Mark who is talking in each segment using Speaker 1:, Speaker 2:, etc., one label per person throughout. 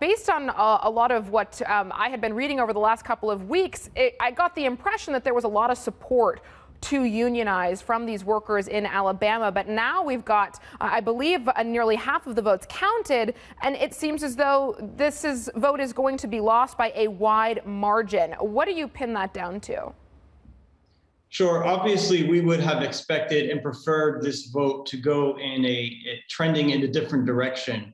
Speaker 1: based on a lot of what I had been reading over the last couple of weeks, I got the impression that there was a lot of support to unionize from these workers in Alabama. But now we've got, I believe, nearly half of the votes counted, and it seems as though this vote is going to be lost by a wide margin. What do you pin that down to?
Speaker 2: Sure. Obviously, we would have expected and preferred this vote to go in trending in a different direction.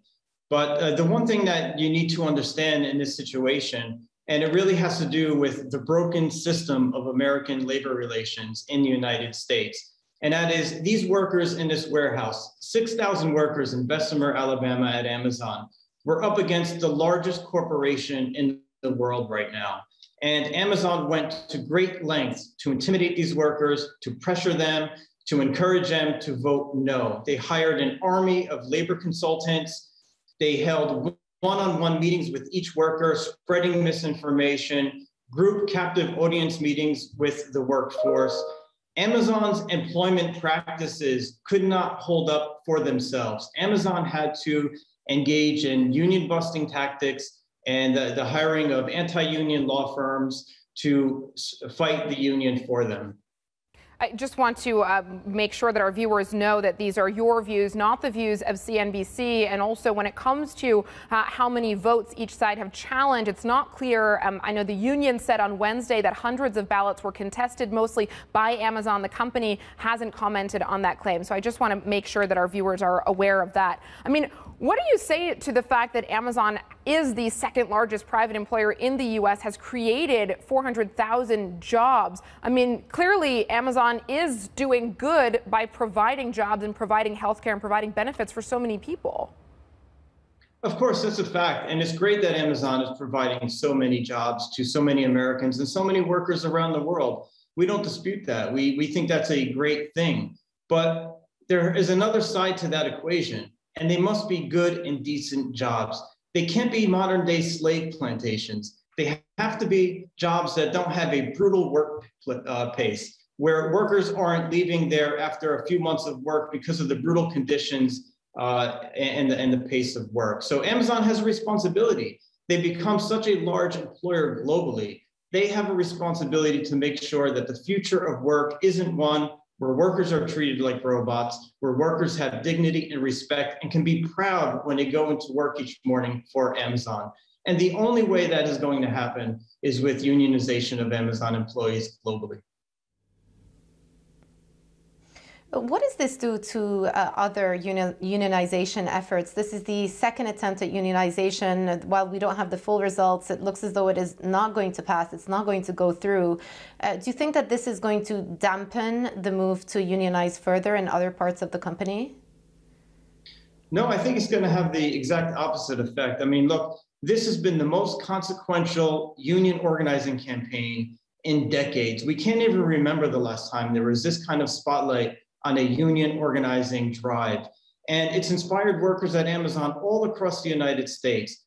Speaker 2: But the one thing that you need to understand in this situation, and it really has to do with the broken system of American labor relations in the United States. And that is these workers in this warehouse, 6,000 workers in Bessemer, Alabama at Amazon, were up against the largest corporation in the world right now. And Amazon went to great lengths to intimidate these workers, to pressure them, to encourage them to vote no. They hired an army of labor consultants. They held one-on-one meetings with each worker, spreading misinformation, group captive audience meetings with the workforce. Amazon's employment practices could not hold up for themselves. Amazon had to engage in union-busting tactics and the hiring of anti-union law firms to fight the union for them.
Speaker 1: I just want to make sure that our viewers know that these are your views, not the views of CNBC. And also, when it comes to how many votes each side have challenged, it's not clear. I know the union said on Wednesday that hundreds of ballots were contested, mostly by Amazon. The company hasn't commented on that claim. So I just want to make sure that our viewers are aware of that. I mean, what do you say to the fact that Amazon is the second largest private employer in the U.S., has created 400,000 jobs? I mean, clearly Amazon is doing good by providing jobs and providing healthcare and providing benefits for so many people.
Speaker 2: Of course, that's a fact. And it's great that Amazon is providing so many jobs to so many Americans and so many workers around the world. We don't dispute that. We think that's a great thing. But there is another side to that equation, and they must be good and decent jobs. They can't be modern day slave plantations. They have to be jobs that don't have a brutal work pace, where workers aren't leaving there after a few months of work because of the brutal conditions and the pace of work. So Amazon has a responsibility. They become such a large employer globally. They have a responsibility to make sure that the future of work isn't one where workers are treated like robots, where workers have dignity and respect and can be proud when they go into work each morning for Amazon. And the only way that is going to happen is with unionization of Amazon employees globally.
Speaker 3: What does this do to other unionization efforts? This is the second attempt at unionization. While we don't have the full results, it looks as though it is not going to pass. It's not going to go through. Do you think that this is going to dampen the move to unionize further in other parts of the company?
Speaker 2: No, I think it's going to have the exact opposite effect. I mean, look, this has been the most consequential union organizing campaign in decades. We can't even remember the last time there was this kind of spotlight on a union organizing drive. And it's inspired workers at Amazon all across the United States.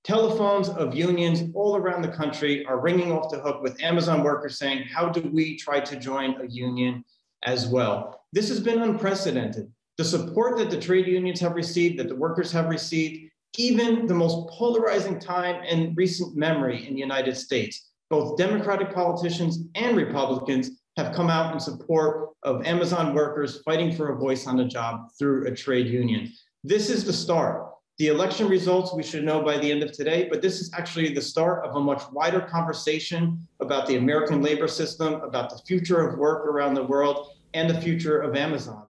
Speaker 2: Telephones of unions all around the country are ringing off the hook with Amazon workers saying, how do we try to join a union as well? This has been unprecedented. The support that the trade unions have received, that the workers have received, even the most polarizing time in recent memory in the United States, both Democratic politicians and Republicans have come out in support of Amazon workers fighting for a voice on the job through a trade union. This is the start. The election results we should know by the end of today, but this is actually the start of a much wider conversation about the American labor system, about the future of work around the world, and the future of Amazon.